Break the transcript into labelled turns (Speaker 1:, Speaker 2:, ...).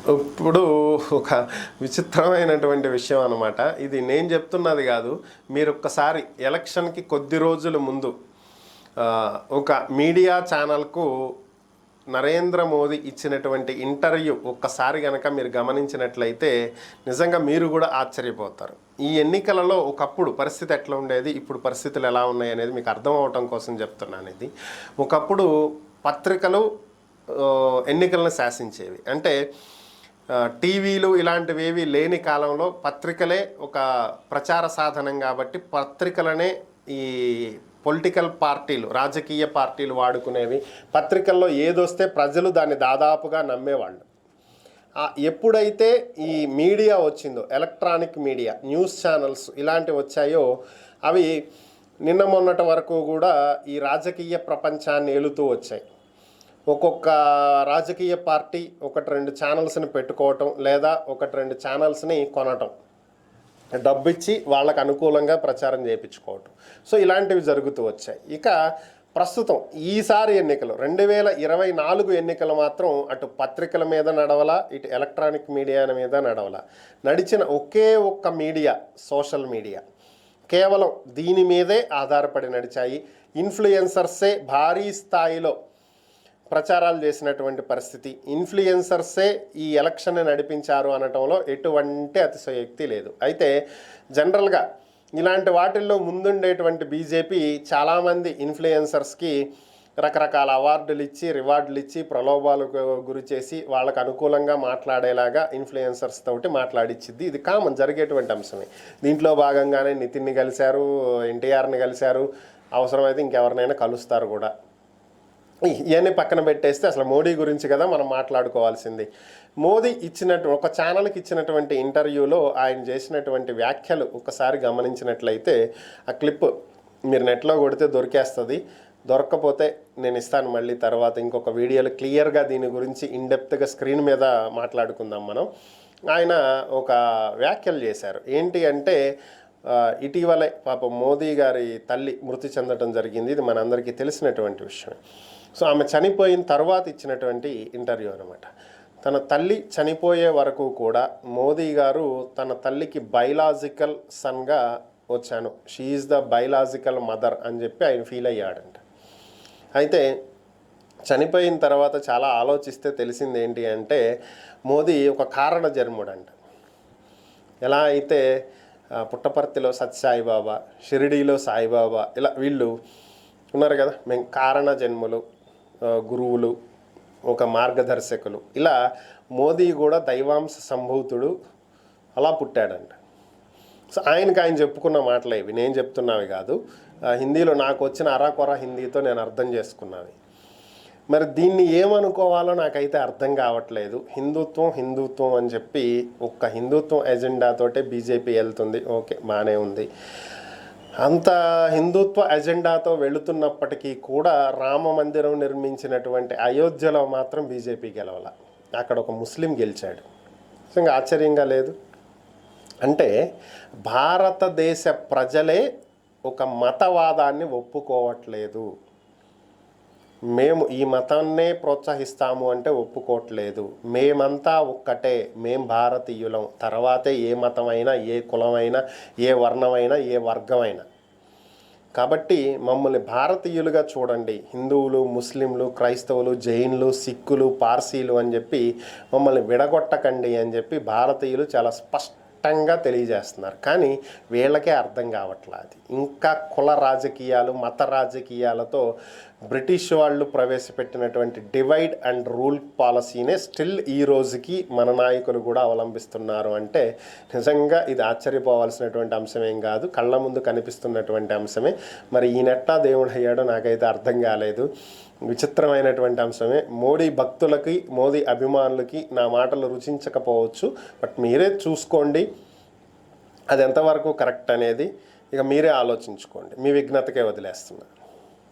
Speaker 1: ఇప్పుడు ఒక విచిత్రమైనటువంటి విషయం అన్నమాట. ఇది నేను చెప్తున్నది కాదు. మీరు ఒక్కసారి ఎలక్షన్‌కి కొద్ది రోజుల ముందు ఒక మీడియా ఛానల్‌కు నరేంద్ర మోదీ ఇచ్చినటువంటి ఇంటర్వ్యూ ఒక్కసారి గనక మీరు గమనించినట్లయితే నిజంగా మీరు కూడా ఆశ్చర్యపోతారు. ఈ ఎన్నికలలో ఒకప్పుడు పరిస్థితి ఎట్లా ఉండేది, ఇప్పుడు పరిస్థితులు ఎలా ఉన్నాయి అనేది మీకు అర్థం అవ్వటం కోసం చెప్తున్నాను ఇది. ఒకప్పుడు పత్రికలు ఎన్నికలను శాసించేవి. అంటే టీవీలు ఇలాంటివేవి లేని కాలంలో పత్రికలే ఒక ప్రచార సాధనం కాబట్టి పత్రికలనే ఈ పొలిటికల్ పార్టీలు, రాజకీయ పార్టీలు వాడుకునేవి. పత్రికల్లో ఏదొస్తే ప్రజలు దాన్ని దాదాపుగా నమ్మేవాళ్ళు. ఎప్పుడైతే ఈ మీడియా వచ్చిందో, ఎలక్ట్రానిక్ మీడియా, న్యూస్ ఛానల్స్ ఇలాంటివి వచ్చాయో అవి నిన్న మొన్నటి వరకు కూడా ఈ రాజకీయ ప్రపంచాన్ని ఏలుతూ వచ్చాయి. ఒక్కొక్క రాజకీయ పార్టీ ఒకటి రెండు ఛానల్స్ని పెట్టుకోవటం లేదా ఒకటి రెండు ఛానల్స్ని కొనటం, డబ్బిచ్చి వాళ్ళకు అనుకూలంగా ప్రచారం చేయించుకోవటం. సో ఇలాంటివి జరుగుతూ వచ్చాయి. ఇక ప్రస్తుతం ఈసారి ఎన్నికలు 2024 ఎన్నికలు మాత్రం అటు పత్రికల మీద నడవలా, ఇటు ఎలక్ట్రానిక్ మీడియా మీద నడవలా. నడిచిన ఒకే ఒక్క మీడియా సోషల్ మీడియా. కేవలం దీని మీదే ఆధారపడి నడిచాయి. ఇన్ఫ్లుయెన్సర్సే భారీ స్థాయిలో ప్రచారాలు చేసినటువంటి పరిస్థితి. ఇన్ఫ్లుయెన్సర్సే ఈ ఎలక్షన్ని నడిపించారు అనటంలో ఎటువంటి అతిశయోక్తి లేదు. అయితే జనరల్గా ఇలాంటి వాటిల్లో ముందుండేటువంటి బీజేపీ చాలామంది ఇన్ఫ్లుయెన్సర్స్కి రకరకాల అవార్డులు ఇచ్చి, రివార్డులు ఇచ్చి, ప్రలోభాలకు గురి చేసి వాళ్ళకు అనుకూలంగా మాట్లాడేలాగా ఇన్ఫ్లుయెన్సర్స్ తోటి మాట్లాడిచ్చిద్ది. ఇది కామన్ జరిగేటువంటి అంశమే. దీంట్లో భాగంగానే నితిన్ని కలిశారు, ఎన్టీఆర్ని కలిశారు, అవసరమైతే ఇంకెవరినైనా కలుస్తారు కూడా. ఇవన్నీ పక్కన పెట్టేస్తే అసలు మోడీ గురించి కదా మనం మాట్లాడుకోవాల్సింది. మోదీ ఒక ఛానల్కి ఇచ్చినటువంటి ఇంటర్వ్యూలో ఆయన చేసినటువంటి వ్యాఖ్యలు ఒకసారి గమనించినట్లయితే ఆ క్లిప్ మీరు నెట్లో కొడితే దొరికేస్తుంది. దొరక్కపోతే నేను ఇస్తాను మళ్ళీ తర్వాత ఇంకొక వీడియోలో క్లియర్గా దీని గురించి ఇన్డెప్త్గా స్క్రీన్ మీద మాట్లాడుకుందాం మనం. ఆయన ఒక వ్యాఖ్యలు చేశారు. ఏంటి అంటే ఇటీవలే పాపం మోదీ గారి తల్లి మృతి చెందడం జరిగింది. ఇది మనందరికీ తెలిసినటువంటి విషయం. సో ఆమె చనిపోయిన తర్వాత ఇచ్చినటువంటి ఇంటర్వ్యూ అనమాట. తన తల్లి చనిపోయే వరకు కూడా మోదీ గారు తన తల్లికి బయలాజికల్ సన్గా వచ్చాను, she is the biological mother అని చెప్పి ఆయన ఫీల్ అయ్యాడంట. అయితే చనిపోయిన తర్వాత చాలా ఆలోచిస్తే తెలిసింది ఏంటి అంటే మోదీ ఒక కారణ జన్ముడంట. ఎలా అయితే పుట్టపర్తిలో సత్యసాయిబాబా, షిరిడీలో సాయిబాబా, ఇలా వీళ్ళు ఉన్నారు కదా, మేము కారణ జన్ములు, గురువులు, ఒక మార్గదర్శకులు. ఇలా మోదీ కూడా దైవాంశ సంభూతుడు, అలా పుట్టాడంట. సో ఆయన చెప్పుకున్న మాటలే ఇవి, నేను చెప్తున్నవి కాదు. హిందీలో నాకు వచ్చిన అరాకొర హిందీతో నేను అర్థం చేసుకున్నవి. మరి దీన్ని ఏమనుకోవాలో నాకైతే అర్థం కావట్లేదు. హిందుత్వం అని చెప్పి ఒక్క హిందుత్వం ఎజెండాతోటే బీజేపీ వెళ్తుంది. ఓకే, బాగానే ఉంది. అంత హిందుత్వ ఎజెండాతో వెళుతున్నప్పటికీ కూడా రామ మందిరం నిర్మించినటువంటి అయోధ్యలో మాత్రం బీజేపీ గెలవాల. అక్కడ ఒక ముస్లిం గెలిచాడు. నిజంగా ఆశ్చర్యంగా లేదు? అంటే భారతదేశ ప్రజలే ఒక మతవాదాన్ని ఒప్పుకోవట్లేదు. మేము ఈ మతాన్నే ప్రోత్సహిస్తాము అంటే ఒప్పుకోవట్లేదు. మేమంతా ఒక్కటే, మేం భారతీయులం, తర్వాతే ఏ మతమైనా, ఏ కులమైనా, ఏ వర్ణమైనా, ఏ వర్గమైనా. కాబట్టి మమ్మల్ని భారతీయులుగా చూడండి. హిందువులు, ముస్లింలు, క్రైస్తవులు, జైన్లు, సిక్కులు, పార్సీలు అని చెప్పి మమ్మల్ని విడగొట్టకండి అని చెప్పి భారతీయులు చాలా స్పష్టంగా తెలియజేస్తున్నారు. కానీ వీళ్ళకే అర్థం కావట్లేదు. అది ఇంకా కుల రాజకీయాలు, మత రాజకీయాలతో బ్రిటిష్ వాళ్ళు ప్రవేశపెట్టినటువంటి డివైడ్ అండ్ రూల్ పాలసీనే స్టిల్ ఈ రోజుకి మన నాయకులు కూడా అవలంబిస్తున్నారు. అంటే నిజంగా ఇది ఆశ్చర్యపోవాల్సినటువంటి అంశమేం కాదు, కళ్ళ ముందు కనిపిస్తున్నటువంటి అంశమే. మరి ఈయనెట్టా దేవుడు అయ్యాడో నాకైతే అర్థం కాలేదు. విచిత్రమైనటువంటి అంశమే. మోడీ భక్తులకి, మోదీ అభిమానులకి నా మాటలు రుచించకపోవచ్చు, బట్ మీరే చూసుకోండి అది ఎంతవరకు కరెక్ట్ అనేది. ఇక మీరే ఆలోచించుకోండి. మీ విజ్ఞతకే వదిలేస్తున్నా.